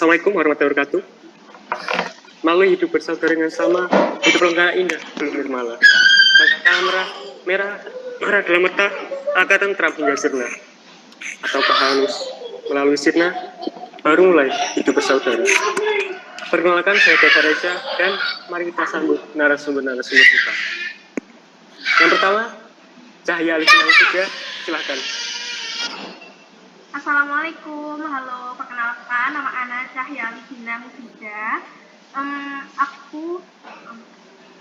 Assalamualaikum warahmatullahi wabarakatuh. Malu hidup bersaudara dengan sama, hidup lenggah indah, belum nirmala. Merah, merah, marah dalam mata, agak tentram hingga sirna. Atau halus, melalui sirna, baru mulai hidup bersaudara. Perkenalkan saya Teva Reza, dan mari kita sambut narasumber-narasumber kita. Yang pertama, Cahya Alifina Tiga, silahkan. Assalamualaikum, halo, perkenalkan nama Ana Cahya Alifina Tiga.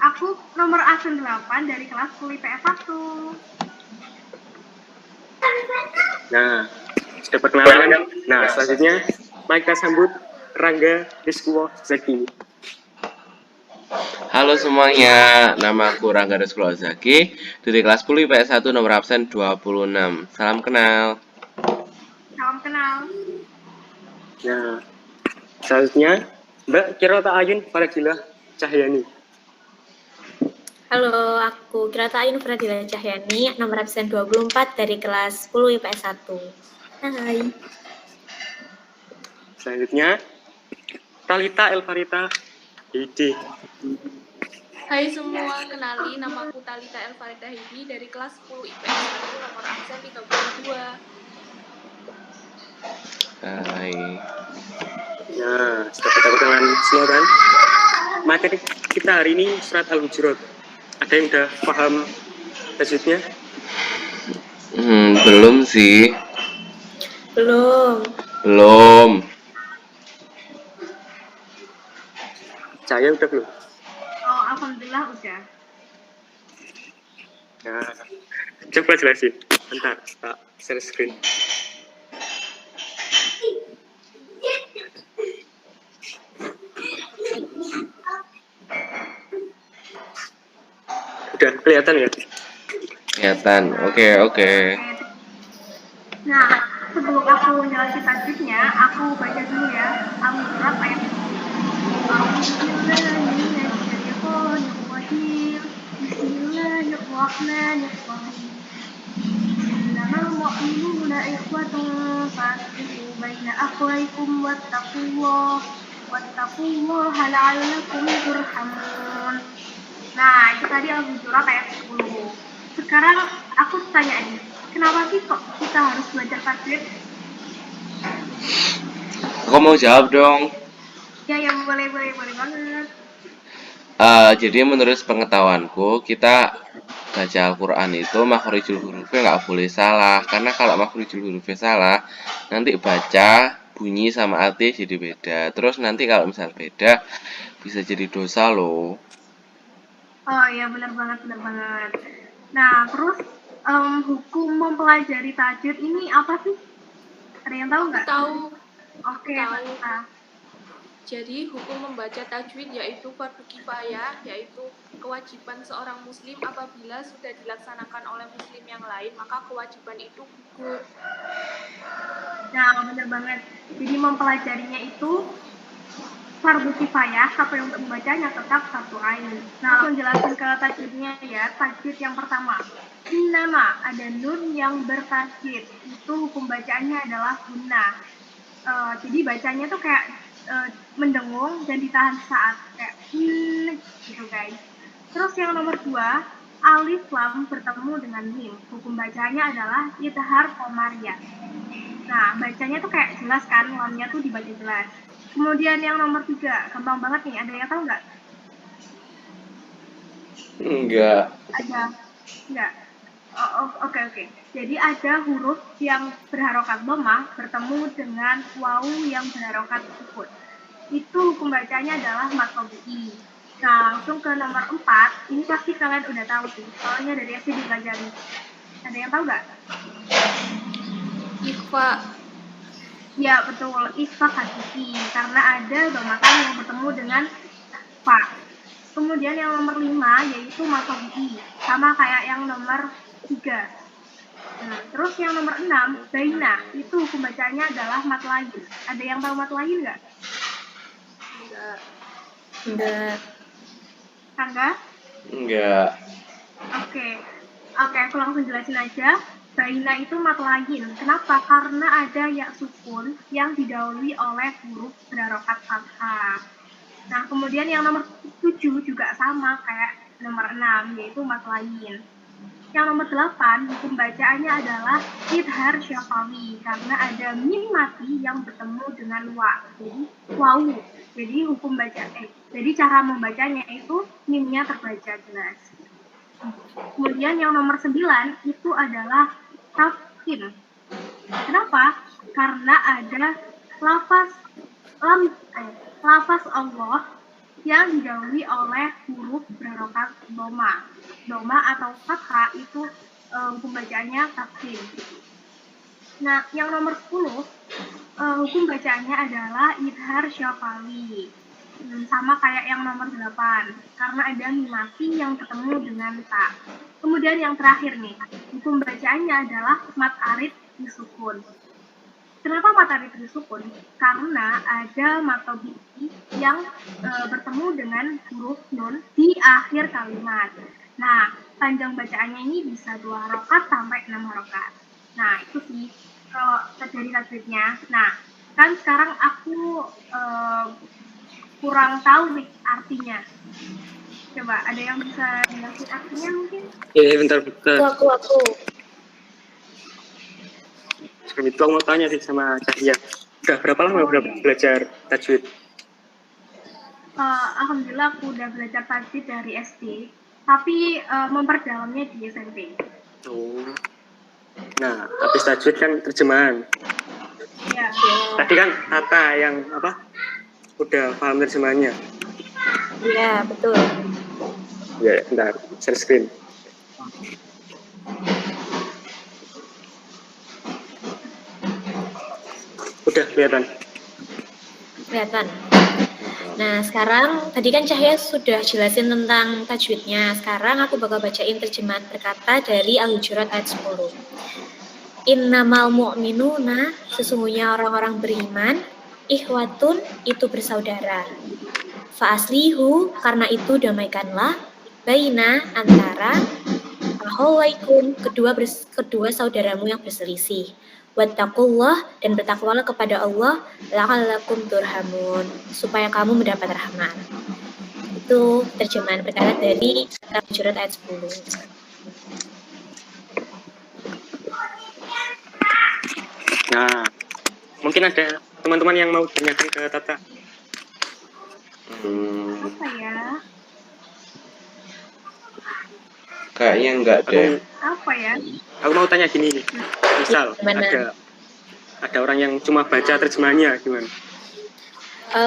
Aku nomor absen 8 dari kelas 10 IPS 1. Nah, sudah perkenalan. Nah, selanjutnya mari kita sambut Rangga Rizkuwo Zaki. Halo semuanya, nama aku Rangga Rizkuwo Zaki dari kelas 10 IPS 1 nomor absen 26. Salam kenal. Salam kenal. Nah, selanjutnya Mbak Kirota Ayun Fadila Cahyani. Halo, aku Kirota Ayun Fadila Cahyani, nomor absen 24 dari kelas 10 IPS 1. Hai. Selanjutnya Talita Elfarita Hidi. Hai semua, kenali namaku Talita Elfarita Hidi dari kelas 10 IPS 1 nomor absen 32. Hai. Nah, sudah kita perkenalan semua kan? Materi kita hari ini surat Al-Hujurat. Ada yang udah paham tajwidnya? Belum sih. Belum. Saya udah belum? Oh, alhamdulillah udah. Nah, coba jelasin. Bentar, tak share screen. Udah kelihatan ya? Kelihatan. Oke. Nah, sebelum aku jelasin tajwidnya, aku baca dulu ya. Al-Hujurat ayat 1. Bismillahirrahmanirrahim. Innamal mu'minuna ikhwatun faslihu baina akhawaykum wattaqullaha la'allakum turhamun. Nah, itu tadi Al-Hujurat ayat 10. Sekarang aku tanya nih, kenapa sih kok kita harus belajar tajwid? Aku mau jawab dong. Ya, yang boleh banget. Jadi menurut pengetahuanku, kita baca Al-Quran itu makhrijul hurufnya nggak boleh salah. Karena kalau makhrijul hurufnya salah, nanti baca, bunyi sama arti jadi beda. Terus nanti kalau misal beda, bisa jadi dosa loh. Oh iya, benar banget. Nah, terus hukum mempelajari tajwid ini apa sih? Ada yang tahu nggak? Tahu. Oke, tahu. Nah. Jadi hukum membaca tajwid yaitu fardu kifayah, yaitu kewajiban seorang muslim apabila sudah dilaksanakan oleh muslim yang lain, maka kewajiban itu gugur. Nah, benar banget. Jadi mempelajarinya itu fardu kifayah, tapi untuk membacanya tetap satu ain. Nah, aku jelasin ke tajwidnya ya. Tajwid yang pertama, nama ada nun yang bertasydid. Itu hukum bacaannya adalah gunnah. Jadi bacanya tuh kayak mendengung dan ditahan saat kayak gitu guys. Terus yang nomor 2, alif lam bertemu dengan mim. Hukum bacanya adalah idhar qamariyah. Nah, bacanya tuh kayak jelas kan, lamnya tuh dibaca jelas. Kemudian yang nomor 3, gampang banget nih, ada yang tahu nggak? Enggak. Ada. Enggak. Oke. Jadi ada huruf yang berharokat dhammah bertemu dengan wawu yang berharokat sukun. Itu hukum bacanya adalah mad tabi'i. Nah, langsung ke nomor 4. Ini pasti kalian udah tahu sih, soalnya dari SD dipelajari. Ada yang tahu nggak? Ikhfa. Ya, betul. Ikhfa hakiki. Karena ada dhammakan yang bertemu dengan fa. Kemudian yang nomor 5 yaitu mad tabi'i. Sama kayak yang nomor 3. Nah, terus yang nomor 6, baina. Itu hukum bacanya adalah mad lain. Ada yang tahu mad lain nggak? Enggak. Angga? Enggak. Oke, aku langsung jelasin aja. Baina itu mat lain. Kenapa? Karena ada ya sukun yang didahului oleh huruf berharokat fathah. Nah, kemudian yang nomor 7 juga sama kayak nomor 6, yaitu mat lain. Yang nomor 8, hukum bacaannya adalah idhar syafawi, karena ada mim mati yang bertemu dengan wa. Jadi, wau. Jadi, jadi cara membacanya itu mimnya terbaca jelas. Kemudian yang nomor 9 itu adalah tafkhim. Kenapa? Karena ada lafaz Allah yang didahului oleh huruf berharokat doma. Doma atau fathah itu hukum bacaannya tafkhim. Nah, yang nomor 10 hukum bacaannya adalah idhar syafawi. Sama kayak yang nomor 8, karena ada mimati yang ketemu dengan ta. Kemudian yang terakhir nih, hukum bacaannya adalah mat arid disukun. Kenapa mat arid disukun? Karena ada matobi'i yang bertemu dengan huruf nun di akhir kalimat. Nah, panjang bacaannya ini bisa 2 harokat sampai 6 harokat. Nah, itu sih kalau dari tajwidnya. Nah, kan sekarang aku kurang tahu nih artinya. Coba ada yang bisa jelasin artinya mungkin? Bentar. Aku. Sebelum itu aku mau tanya sih sama Cahya. Udah berapa lama belajar tajwid? Alhamdulillah aku udah belajar tajwid dari SD, tapi memperdalamnya di SMP. Oh. Nah, habis tajwid kan terjemahan. Iya. Tadi kan Tata yang apa? Udah paham terjemahannya. Iya, betul. Ya, bentar, share screen. Udah kelihatan. Kelihatan. Nah, sekarang tadi kan Cahya sudah jelasin tentang tajwidnya. Sekarang aku bakal bacain terjemahan berkata dari Al-Hujurat ayat 10. Innamal mu'minuna, sesungguhnya orang-orang beriman, ikhwatun, itu bersaudara. Fa'aslihu, karena itu damaikanlah, baina, antara, ahawaikum, kedua saudaramu yang berselisih. Wattaqullah, dan bertakwalah kepada Allah, la'allakum turhamun, supaya kamu mendapat rahmat. Itu terjemahan berkata dari Al-Hujurat ayat 10. Nah, mungkin ada teman-teman yang mau tanyakan ke Tata. Apa ya? Kayaknya enggak deh. Apa ya? Aku mau tanya gini nih. Misal Gimana? ada orang yang cuma baca terjemahannya gimana?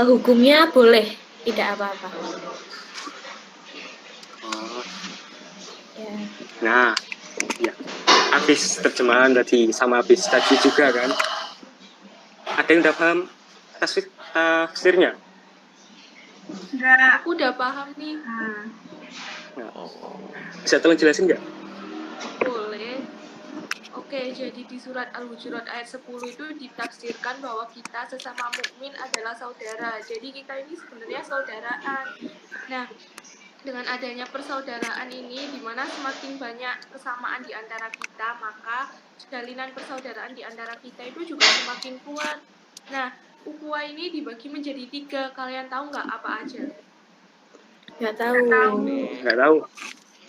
Hukumnya boleh, tidak apa-apa. Oh. Ya. Nah, ya. Habis terjemahan tadi sama habis tajwid juga kan? Ada yang udah paham tafsirnya? Enggak. Aku udah paham nih. Nah, bisa tolong jelasin nggak? Boleh. Oke, jadi di surat Al-Hujurat ayat 10 itu ditafsirkan bahwa kita sesama mukmin adalah saudara. Jadi kita ini sebenarnya saudaraan. Nah, dengan adanya persaudaraan ini, di mana semakin banyak kesamaan di antara kita, maka jalinan persaudaraan di antara kita itu juga semakin kuat. Nah, ukhuwah ini dibagi menjadi 3. Kalian tahu nggak apa aja? Nggak tahu. Nggak tahu.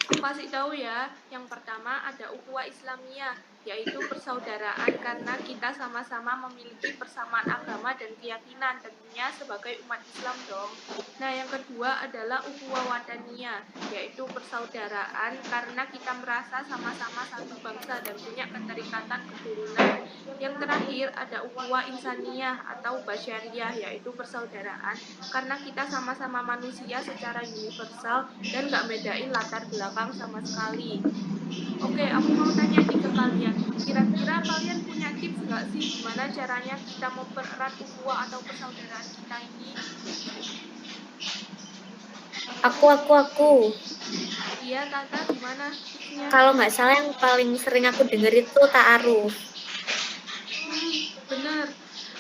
Aku kasih tahu ya. Yang pertama ada ukhuwah Islamiyah, yaitu persaudaraan karena kita sama-sama memiliki persamaan agama dan keyakinan, tentunya sebagai umat Islam dong. Nah, yang kedua adalah ukhuwah wataniyah, yaitu persaudaraan karena kita merasa sama-sama satu bangsa dan punya keterikatan keturunan. Yang terakhir ada ukhuwah insaniyah atau basyariyah, yaitu persaudaraan karena kita sama-sama manusia secara universal dan nggak bedain latar belakang sama sekali. Oke, aku mau tanya nih ke kalian. Kira-kira kalian punya tips nggak sih gimana caranya kita mempererat ukhuwah atau persaudaraan kita ini? Aku. Iya, Tata, gimana tipsnya? Kalau nggak salah yang paling sering aku denger itu ta'aruf.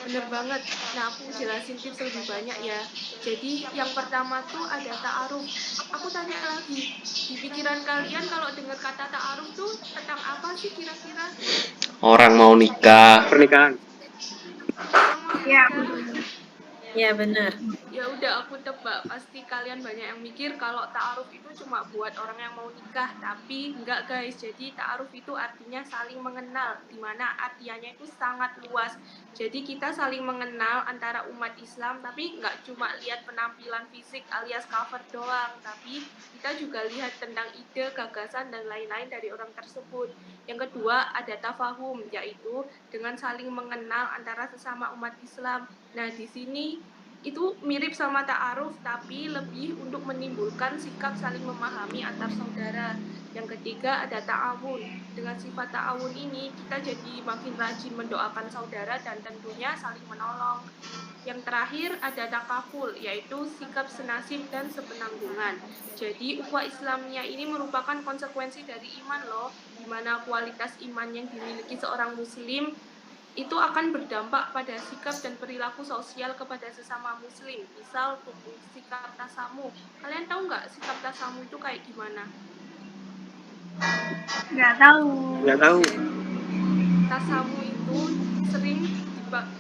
Bener banget. Nah, aku jelasin tips lebih banyak ya. Jadi, yang pertama tuh ada ta'aruf. aku tanya lagi, di pikiran kalian kalau dengar kata ta'aruf tuh tentang apa sih kira-kira? Orang mau nikah. Pernikahan. Orang mau Ya, nikah. Ya benar. Ya udah aku tebak, pasti kalian banyak yang mikir kalau ta'aruf itu cuma buat orang yang mau nikah, tapi enggak guys. Jadi ta'aruf itu artinya saling mengenal, dimana artiannya itu sangat luas. Jadi kita saling mengenal antara umat Islam, tapi enggak cuma lihat penampilan fisik alias cover doang, tapi kita juga lihat tentang ide, gagasan, dan lain-lain dari orang tersebut. Yang kedua ada tafahum, yaitu dengan saling mengenal antara sesama umat Islam. Nah, di sini itu mirip sama ta'aruf, tapi lebih untuk menimbulkan sikap saling memahami antar saudara. Yang ketiga ada ta'awun. Dengan sifat ta'awun ini, kita jadi makin rajin mendoakan saudara dan tentunya saling menolong. Yang terakhir ada takaful, yaitu sikap senasib dan sepenanggungan. Jadi ukhuwah Islamiyah ini merupakan konsekuensi dari iman loh, di mana kualitas iman yang dimiliki seorang muslim itu akan berdampak pada sikap dan perilaku sosial kepada sesama muslim. Misal sikap tasamu. Kalian tahu nggak sikap tasamu itu kayak gimana? nggak tahu. Nggak tahu. Tasamu itu sering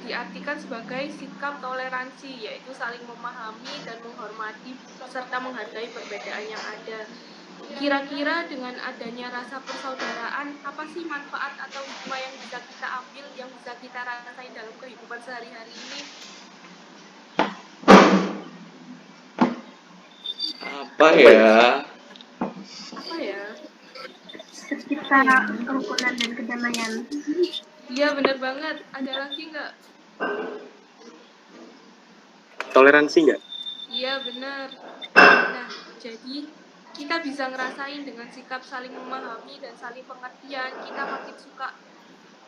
diartikan sebagai sikap toleransi, yaitu saling memahami dan menghormati serta menghargai perbedaan yang ada. Kira-kira dengan adanya rasa persaudaraan, apa sih manfaat atau hikmah yang bisa kita ambil, yang bisa kita rasain dalam kehidupan sehari-hari ini? Apa ya? Apa ya? Tercipta kerukunan dan kedamaian. Iya bener banget. Ada lagi nggak? Toleransi nggak? Iya bener. Nah, jadi kita bisa ngerasain dengan sikap saling memahami dan saling pengertian, kita makin suka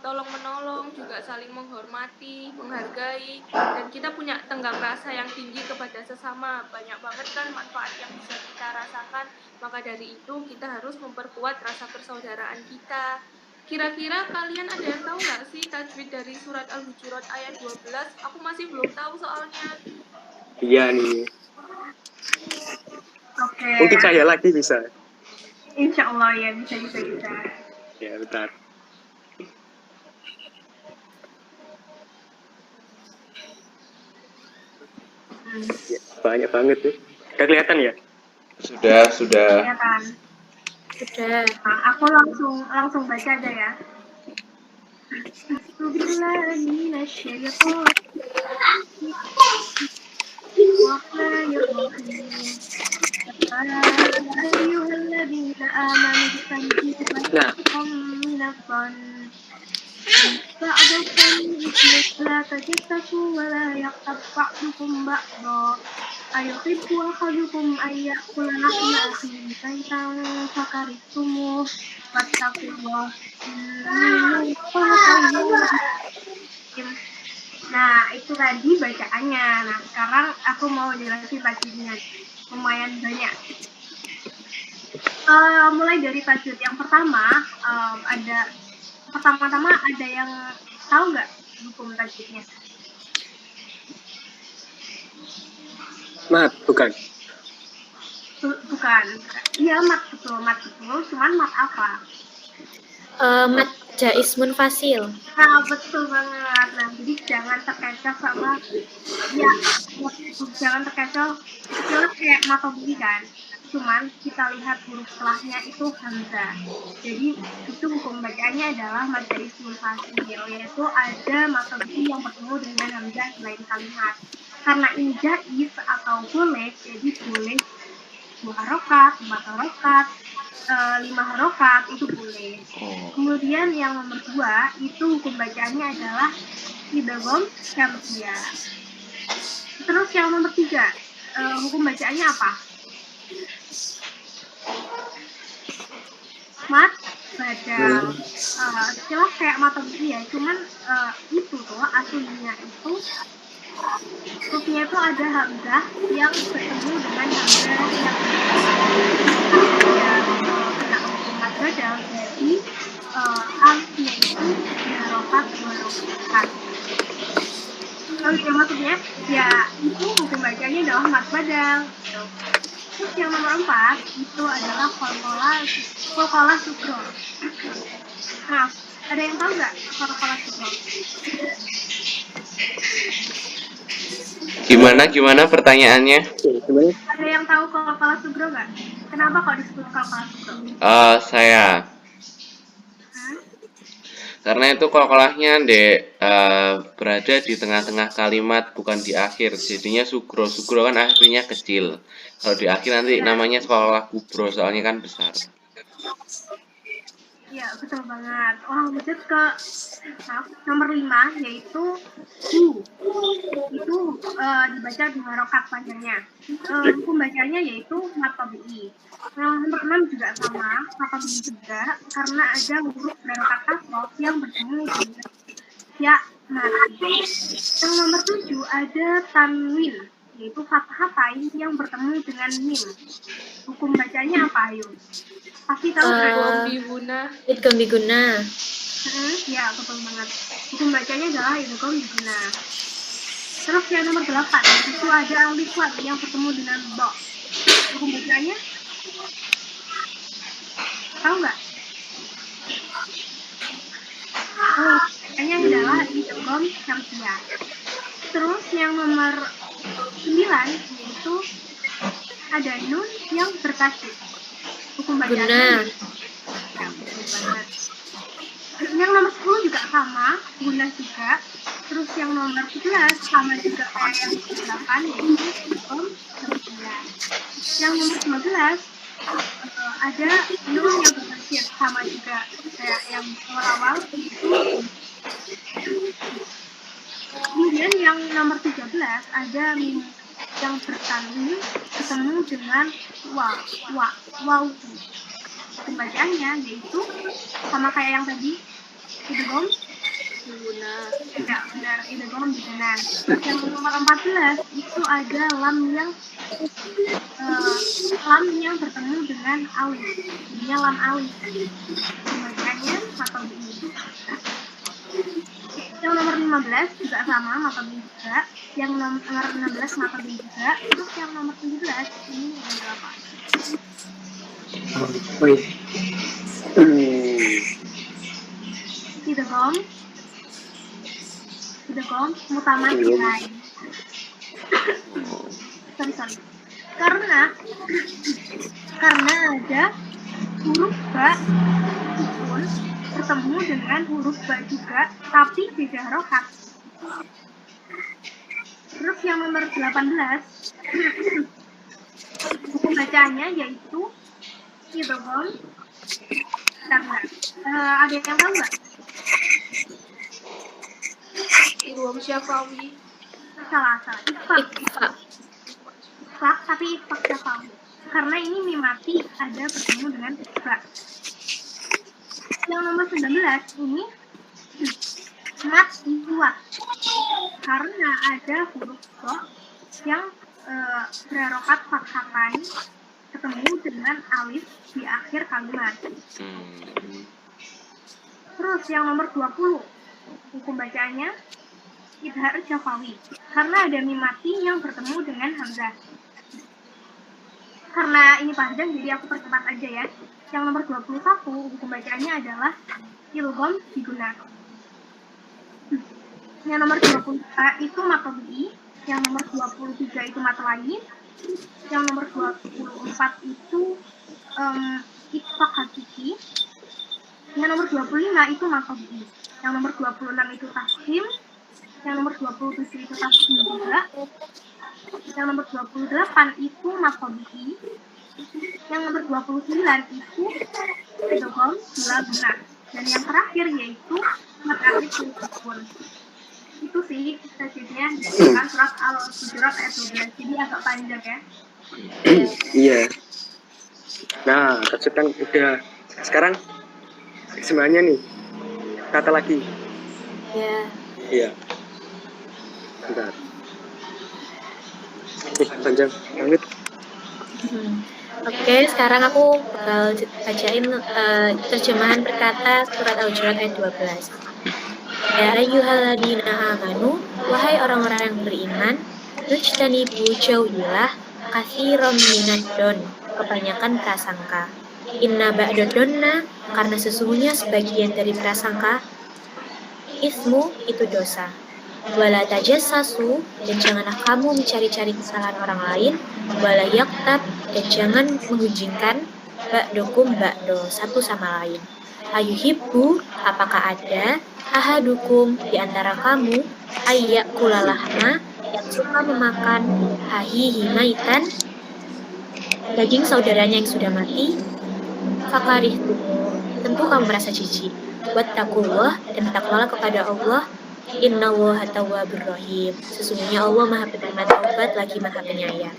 tolong-menolong, juga saling menghormati, menghargai, dan kita punya tenggang rasa yang tinggi kepada sesama. Banyak banget kan manfaat yang bisa kita rasakan, maka dari itu kita harus memperkuat rasa persaudaraan kita. Kira-kira kalian ada yang tahu nggak sih tajwid dari surat Al-Hujurat ayat 12? Aku masih belum tahu soalnya. Iya nih. Oke. Mungkin saya lagi bisa. Insya Allah ya bisa. Ya, bentar. Ya, banyak banget tuh. Gak kelihatan ya? Sudah. Kelihatan. Sudah. Nah, aku langsung baca aja ya. أيحب أحدكم أن يأكل لحم أخيه ميتا فكرهتموه واتقوا الله إن الله طيب. Nah, itu tadi bacaannya. Nah, sekarang aku mau jelasin tajwidnya. Lumayan banyak. Mulai dari tajwid yang pertama, pertama-tama ada yang tahu nggak hukum tajwidnya? Mat, bukan. Bukan. Iya, mat betul. Cuman mat apa? Mat jais munfasil. Nah, betul banget. Nah, jadi jangan terkecoh sama jangan terkecoh. Jelas kayak mata bumi kan. Cuman kita lihat huruf setelahnya itu hamzah. Jadi itu hukum bacaannya adalah mat jais munfasil, yaitu ada mata bumi yang bertemu dengan hamzah selain kalimat. Karena ini jais atau boleh, jadi boleh 2 harokat, 4 harokat, 5 harokat itu boleh. Kemudian yang nomor 2 itu hukum bacaannya adalah idgham syamsiyah. Terus yang nomor 3 hukum bacaannya apa? Mat badal. Jelas kayak mata bumi ya, cuman itu tuh aslinya itu hurufnya itu ada hamzah yang bertemu dengan hamzah yang kena hukum mat badal. Jadi alifnya itu harokat 2 harokat. Lalu ya maksudnya ya itu hukum bacanya adalah mat badal. Terus yang nomor 4 itu adalah Kolkola Sugro. Nah, ada yang tahu nggak Kolkola Sugro? Gimana pertanyaannya? Gimana? Ada yang tahu Kolkola Sugro nggak? Kenapa kok disebut Kolkola Sugro? Saya karena itu kolkolahnya berada di tengah-tengah kalimat, bukan di akhir. Jadinya sugro. Sugro kan akhirnya kecil. Kalau di akhir nanti namanya sekolah kubro, soalnya kan besar. Iya, betul banget. Lanjut ke nomor 5, yaitu hu. Itu dibaca 2 rakaat panjangnya. Hukum bacanya yaitu matobi'i. Yang nomor 6 juga sama, matobi'i juga, karena ada huruf dan kata kasroh yang bertemu dengan ya mati. Yang nomor 7 ada tanwin, yaitu fathatain yang bertemu dengan mim. Hukum bacanya apa, ayo? Pasti tahu kan? Idgham biguna. Ya, betul banget. Hukum bacanya adalah idgham biguna. Terus yang nomor 8 itu ada alif lam yang bertemu dengan bo. Hukum bacanya tahu nggak? Bacanya adalah idgham syamsiyah. Terus yang nomor 9 yaitu ada nun yang bertasydid. Hukum bacanya ya, betul banget. Yang nomor 10 juga sama, guna juga. Terus yang nomor 11 sama juga kayak yang 8, yaitu idgham syamsiyah. Yang nomor 12 ada nun yang bertasydid, sama juga kayak yang awal-awal itu. Kemudian yang nomor 13 ada mim yang bertanwin ketemu dengan waw. Pembacaannya yaitu sama kayak yang tadi, idgham biguna. Ya, benar, idgham biguna. Yang nomor 14 itu ada lam yang bertemu dengan alif. Jadinya lam alif. Pembacaannya matobi'i. Yang nomor 15 juga sama, matobi'i juga. Yang nomor 16 matobi'i juga. Terus yang nomor 17 ini ada apa? Idgham mutamatsilain. Sorry. Karena ada huruf ba sukun bertemu dengan huruf ba juga, tapi beda harokat. Terus yang nomor 18 hukum bacanya yaitu idgham karena ada yang tahu nggak? Idgham syafawi. Salah. Ikhfa, tapi ikhfa syafawi. Karena ini mimati ada bertemu dengan ikhfa. Yang nomor 19 ini mat ikhwa. Karena ada huruf ko yang berharokat fathatain ketemu dengan alif di akhir kalimat. Terus yang nomor 20 hukum bacaannya idhar syafawi, karena ada mimati yang bertemu dengan hamzah. Karena ini panjang jadi aku percepat aja ya. Yang nomor 21 hukum bacaannya adalah idgham biguna. Yang nomor 22 itu matobi'i, yang nomor 23 itu mat lain, yang nomor 24 itu itfaq hakiki, yang nomor 25 itu matobi'i, yang nomor 26 itu taslim, yang nomor 27 itu taslim juga, yang nomor 28 itu matobi'i, yang nomor 29 itu idgham benar, dan yang terakhir yaitu mat alif sukun. Itu sih tajwidnya kan surat Al-Hujurat ayat 12, jadi agak panjang ya. Iya. Nah, tajwid kan udah. Sekarang semuanya nih kata lagi. Iya. Bentar. Panjang banget. Oke, sekarang aku bakal bacain terjemahan perkata surat Al-Hujurat ayat 12. Ya ayyuhalladzina amanu, wahai orang-orang yang beriman, ijtanibu jauhilah katsiran minad-don, kebanyakan prasangka. Inna ba'dadonna, karena sesungguhnya sebagian dari prasangka, ismu itu dosa. Wala tajassasu, dan janganlah kamu mencari-cari kesalahan orang lain. Wala yaktab, dan jangan menggunjingkan ba'dukum ba'do, satu sama lain. Ayuhibbu, apakah ada ahadukum di antara kamu ayyakulalahma yang suka memakan hahihi maitan, daging saudaranya yang sudah mati, fakarihtumu, tentu kamu merasa jijik. Wattaqullah, dan takwalah kepada Allah. Innallaha tawwabur rahim. Sesungguhnya Allah Maha penerima taubat lagi Maha penyayang.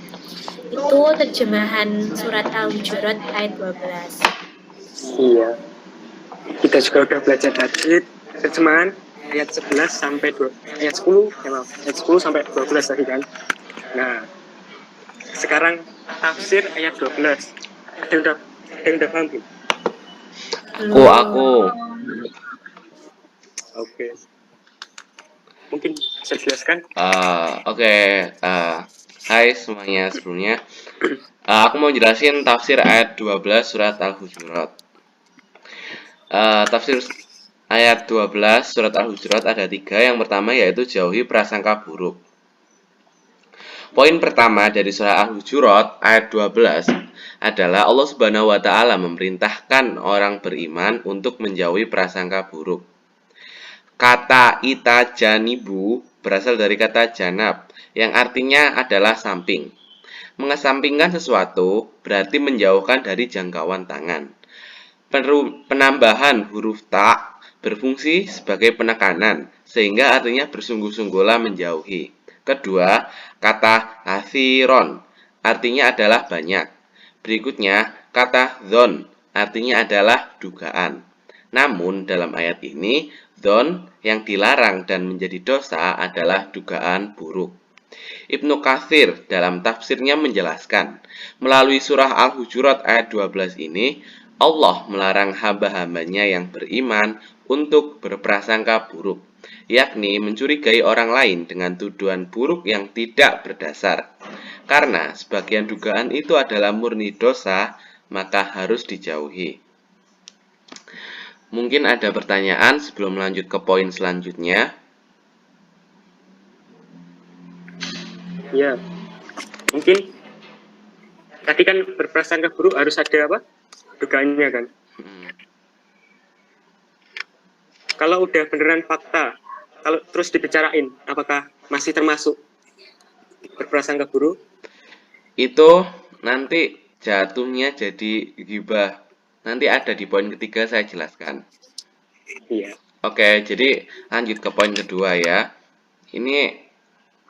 Itu terjemahan surat Al-Hujurat ayat 12. Iya. Kita juga udah belajar tajwid, terjemahan ayat 11 sampai 2, ayat 10, ya maaf, ayat 10 sampai 12 tadi kan. Nah, sekarang tafsir ayat 12. Ada yang udah paham belum? Aku. Oke. Mungkin bisa jelaskan? Oke. Hai semuanya sebelumnya. Aku mau jelasin tafsir ayat 12 surat Al-Hujurat. Tafsir ayat 12 surat Al-Hujurat ada 3. Yang pertama yaitu jauhi prasangka buruk. Poin pertama dari surah Al-Hujurat ayat 12 adalah Allah Subhanahu wa taala memerintahkan orang beriman untuk menjauhi prasangka buruk. Kata itajanibu berasal dari kata janab yang artinya adalah samping. Mengesampingkan sesuatu berarti menjauhkan dari jangkauan tangan. Penambahan huruf ta berfungsi sebagai penekanan sehingga artinya bersungguh-sungguhlah menjauhi. Kedua, kata kathiron artinya adalah banyak. Berikutnya, kata dzon artinya adalah dugaan. Namun dalam ayat ini, dzon yang dilarang dan menjadi dosa adalah dugaan buruk. Ibnu Katsir dalam tafsirnya menjelaskan, melalui surah Al-Hujurat ayat 12 ini, Allah melarang hamba-hambanya yang beriman untuk berprasangka buruk, yakni mencurigai orang lain dengan tuduhan buruk yang tidak berdasar. Karena sebagian dugaan itu adalah murni dosa, maka harus dijauhi. Mungkin ada pertanyaan sebelum lanjut ke poin selanjutnya. Ya, mungkin tadi kan berprasangka buruk harus ada apa? Dugaannya kan. Kalau udah beneran fakta, kalau terus dibicarain, apakah masih termasuk berprasangka buruk? Itu nanti jatuhnya jadi ghibah. Nanti ada di poin ketiga saya jelaskan. Iya. Oke, jadi lanjut ke poin kedua ya. Ini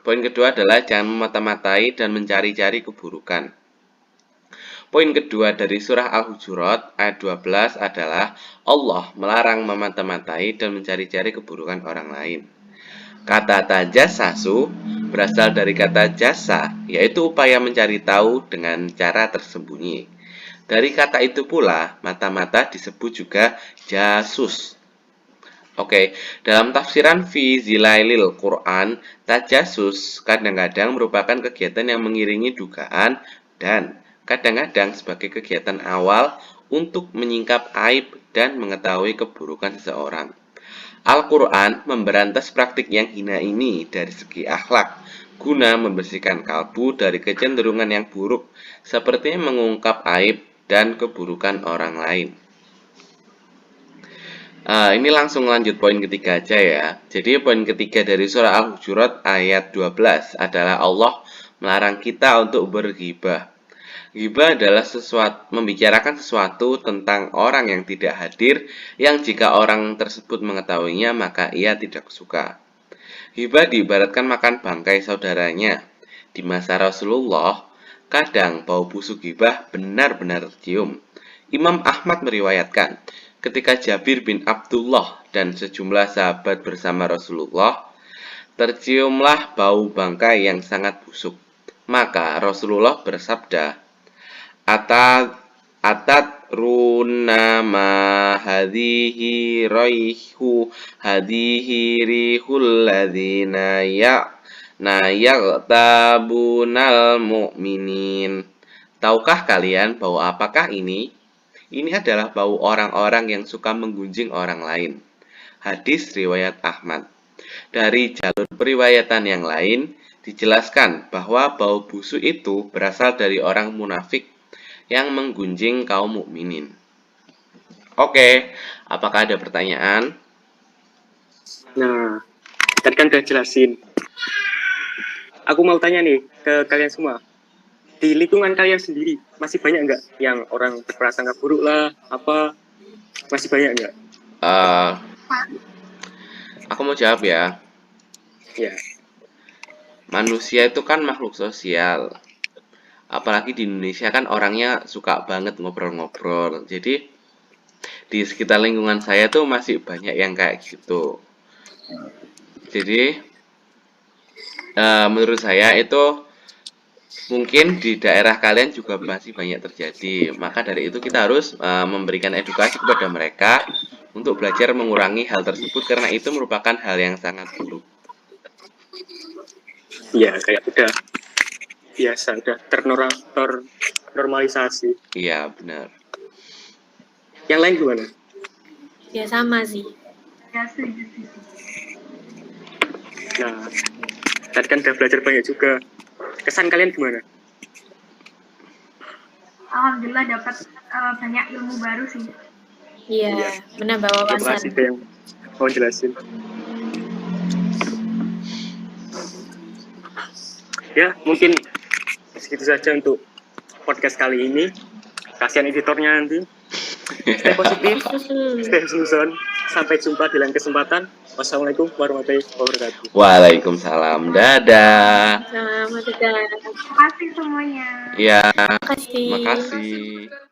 poin kedua adalah jangan memata-matai dan mencari-cari keburukan. Poin kedua dari surah Al-Hujurat ayat 12 adalah Allah melarang memata-matai dan mencari-cari keburukan orang lain. Kata tajassasu berasal dari kata jasa, yaitu upaya mencari tahu dengan cara tersembunyi. Dari kata itu pula, mata-mata disebut juga jasus. Oke, dalam tafsiran fi zilailil Quran, tajasus kadang-kadang merupakan kegiatan yang mengiringi dugaan dan kadang-kadang sebagai kegiatan awal untuk menyingkap aib dan mengetahui keburukan seseorang. Al-Quran memberantas praktik yang hina ini dari segi akhlak, guna membersihkan kalbu dari kecenderungan yang buruk, seperti mengungkap aib dan keburukan orang lain. Ini langsung lanjut poin ketiga aja ya. Jadi poin ketiga dari surah Al-Hujurat ayat 12 adalah Allah melarang kita untuk berghibah. Ghibah adalah membicarakan sesuatu tentang orang yang tidak hadir, yang jika orang tersebut mengetahuinya maka ia tidak suka. Ghibah diibaratkan makan bangkai saudaranya. Di masa Rasulullah, kadang bau busuk ghibah benar-benar tercium. Imam Ahmad meriwayatkan, ketika Jabir bin Abdullah dan sejumlah sahabat bersama Rasulullah, terciumlah bau bangkai yang sangat busuk. Maka Rasulullah bersabda, Atat runama hadihi raihu hadihi rihul ladhina Nah, yaqtabunal mu'minin. Tahukah kalian bau apakah ini? Ini adalah bau orang-orang yang suka menggunjing orang lain. Hadis riwayat Ahmad. Dari jalur periwayatan yang lain, dijelaskan bahwa bau busuk itu berasal dari orang munafik yang menggunjing kaum mukminin. Oke, apakah ada pertanyaan? Nah, tadi kan udah jelasin. Aku mau tanya nih ke kalian semua. Di lingkungan kalian sendiri, masih banyak nggak yang orang berprasangka buruk lah, apa? Masih banyak nggak? Eh, aku mau jawab ya. Ya, Manusia itu kan makhluk sosial. Apalagi di Indonesia kan orangnya suka banget ngobrol-ngobrol. Jadi di sekitar lingkungan saya tuh masih banyak yang kayak gitu. Jadi menurut saya itu mungkin di daerah kalian juga masih banyak terjadi. Maka dari itu kita harus memberikan edukasi kepada mereka untuk belajar mengurangi hal tersebut karena itu merupakan hal yang sangat buruk. iya kayak udah biasa, udah ternormalisasi. Iya, benar. Yang lain gimana? Ya sama sih. Ya, setuju. Nah, tadi kan udah belajar banyak juga. Kesan kalian gimana? Alhamdulillah dapat banyak ilmu baru sih. Iya, menambah Terima wawasan. kasih yang mau jelasin. Ya, mungkin segitu saja untuk podcast kali ini. Kasihan editornya nanti. Stay positif, stay susun. Sampai jumpa di lain kesempatan. Wassalamualaikum warahmatullahi wabarakatuh. Waalaikumsalam. Dadah. Selamat datang. Terima kasih semuanya. Ya, Terima kasih. makasih.